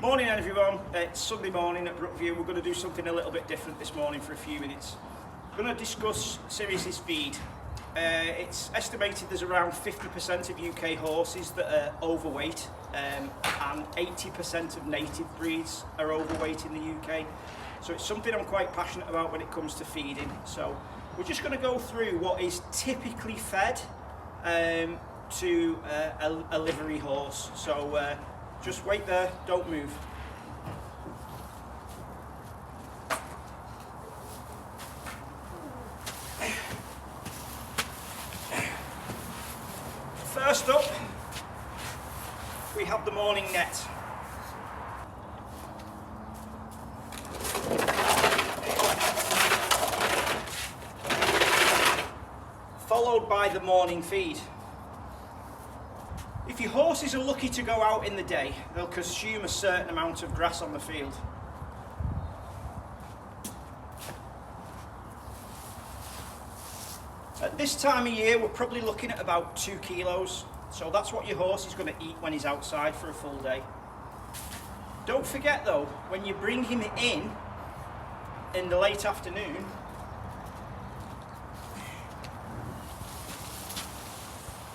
Morning everyone, it's Sunday morning at Brookview. We're going to do something a little bit different this morning for a few minutes. We're going to discuss Sirius's feed. It's estimated there's around 50% of UK horses that are overweight, and 80% of native breeds are overweight in the UK. So it's something I'm quite passionate about when it comes to feeding. So we're just going to go through what is typically fed to a livery horse. So just wait there, don't move. First up, we have the morning net. Followed by the morning feed. If your horses are lucky to go out in the day, they'll consume a certain amount of grass on the field. At this time of year, we're probably looking at about 2 kilos. So that's what your horse is going to eat when he's outside for a full day. Don't forget though, when you bring him in the late afternoon,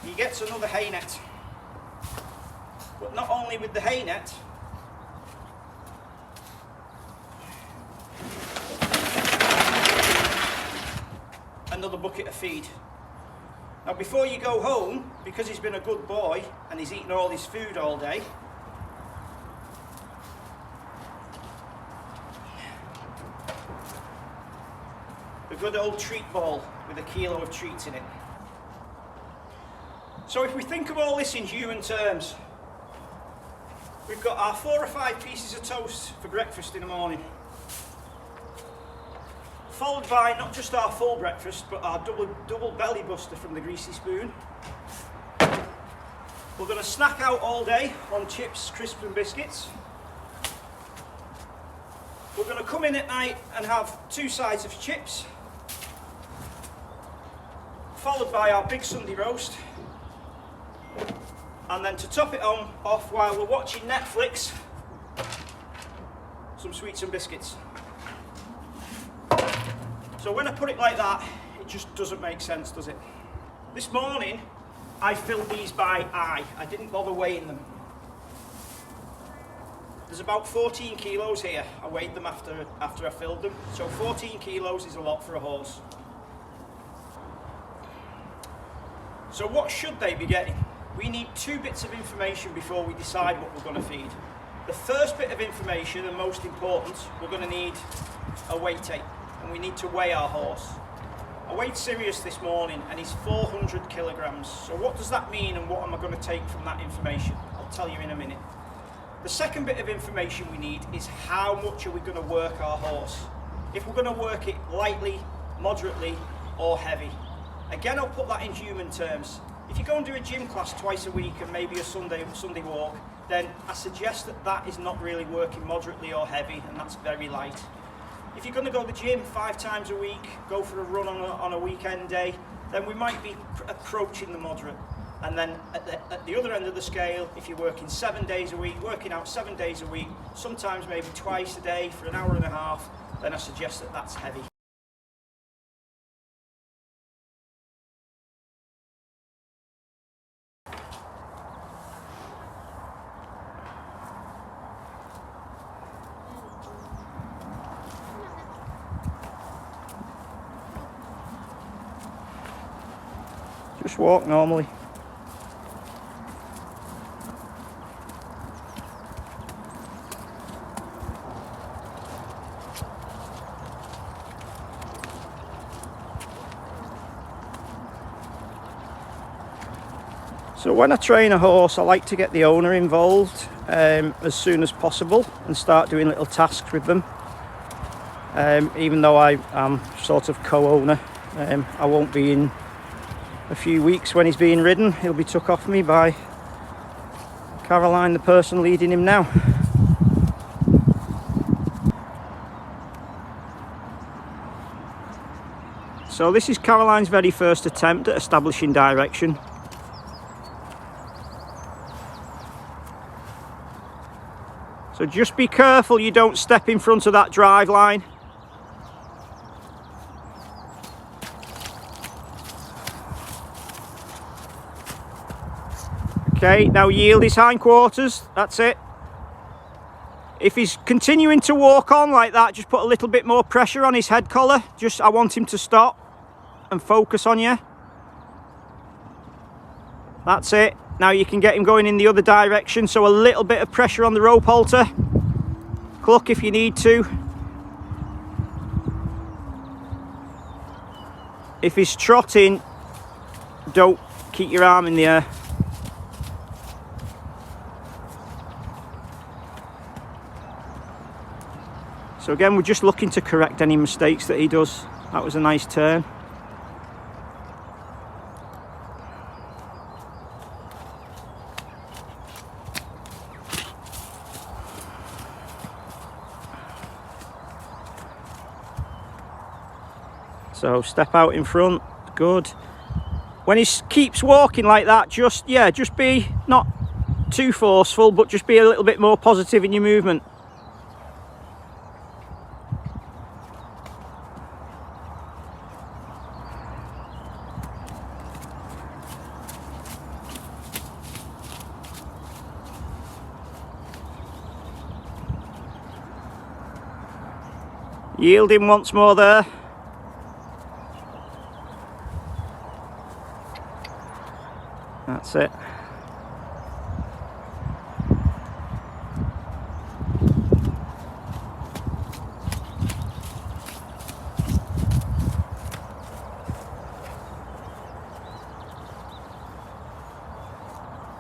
he gets another hay net. But not only with the hay net, another bucket of feed. Now before you go home, because he's been a good boy and he's eaten all his food all day, a good old treat ball with 1 kilo of treats in it. So if we think of all this in human terms, we've got our 4 or 5 pieces of toast for breakfast in the morning, followed by not just our full breakfast, but our double belly buster from the Greasy Spoon. We're going to snack out all day on chips, crisps and biscuits. We're going to come in at night and have 2 sides of chips, followed by our big Sunday roast. And then to top it off while we're watching Netflix, some sweets and biscuits. So when I put it like that, it just doesn't make sense, does it? This morning, I filled these by eye. I didn't bother weighing them. There's about 14 kilos here. I weighed them after I filled them. So 14 kilos is a lot for a horse. So what should they be getting? We need 2 bits of information before we decide what we're going to feed. The first bit of information, and most important, we're going to need a weight tape, and we need to weigh our horse. I weighed Sirius this morning and he's 400 kilograms. So what does that mean and what am I going to take from that information? I'll tell you in a minute. The second bit of information we need is how much are we going to work our horse. If we're going to work it lightly, moderately or heavy. Again, I'll put that in human terms. If you go and do a gym class twice a week and maybe a Sunday walk, then I suggest that is not really working moderately or heavy, and that's very light. If you're going to go to the gym 5 times a week, go for a run on a weekend day, then we might be approaching the moderate. And then at the other end of the scale, if you're working 7 days a week, working out 7 days a week, sometimes maybe twice a day for an hour and a half, then I suggest that that's heavy. Just walk normally. So when I train a horse, I like to get the owner involved as soon as possible and start doing little tasks with them. Even though I am sort of co-owner, I won't be in a few weeks when he's being ridden. He'll be took off me by Caroline, the person leading him now. So this is Caroline's very first attempt at establishing direction. So just be careful you don't step in front of that drive line. Okay, now yield his hindquarters, that's it. If he's continuing to walk on like that, just put a little bit more pressure on his head collar. I want him to stop and focus on you. That's it. Now you can get him going in the other direction, so a little bit of pressure on the rope halter. Cluck if you need to. If he's trotting, don't keep your arm in the air. So again, we're just looking to correct any mistakes that he does. That was a nice turn. So step out in front, good. When he keeps walking like that, just be not too forceful, but just be a little bit more positive in your movement. Yield him once more there. That's it.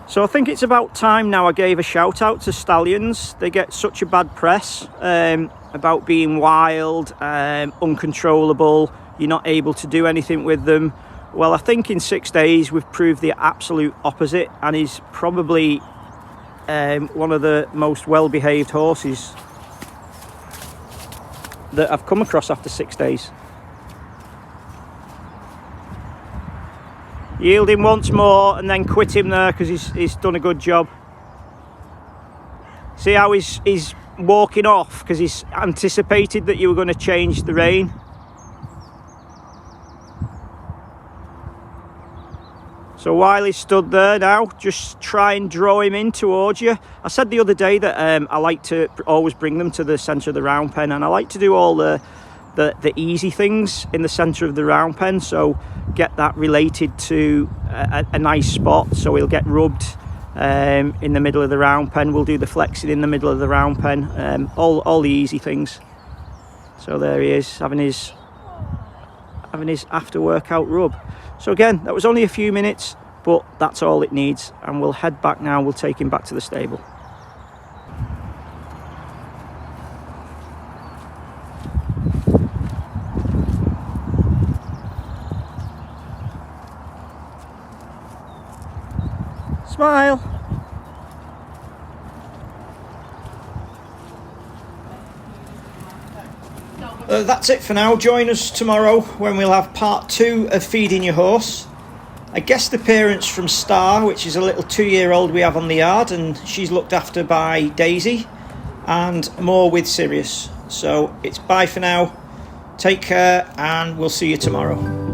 So I think it's about time now I gave a shout out to stallions. They get such a bad press about being wild, uncontrollable, you're not able to do anything with them. Well, I think in 6 days we've proved the absolute opposite, and he's probably one of the most well-behaved horses that I've come across after 6 days. Yield him once more and then quit him there, because he's done a good job. See how he's walking off because he's anticipated that you were going to change the rein. So while he's stood there now, just try and draw him in towards you. I said the other day that I like to always bring them to the centre of the round pen, and I like to do all the easy things in the centre of the round pen, so get that related to a nice spot, so he'll get rubbed in the middle of the round pen. We'll do the flexing in the middle of the round pen, all the easy things. So there he is, having his after workout rub. So again, that was only a few minutes, but that's all it needs, and we'll head back now. We'll take him back to the stable. Smile. That's it for now. Join us tomorrow when we'll have part 2 of Feeding Your Horse. A guest appearance from Star, which is a little 2-year-old we have on the yard, and she's looked after by Daisy, and more with Sirius. So it's bye for now. Take care, and we'll see you tomorrow.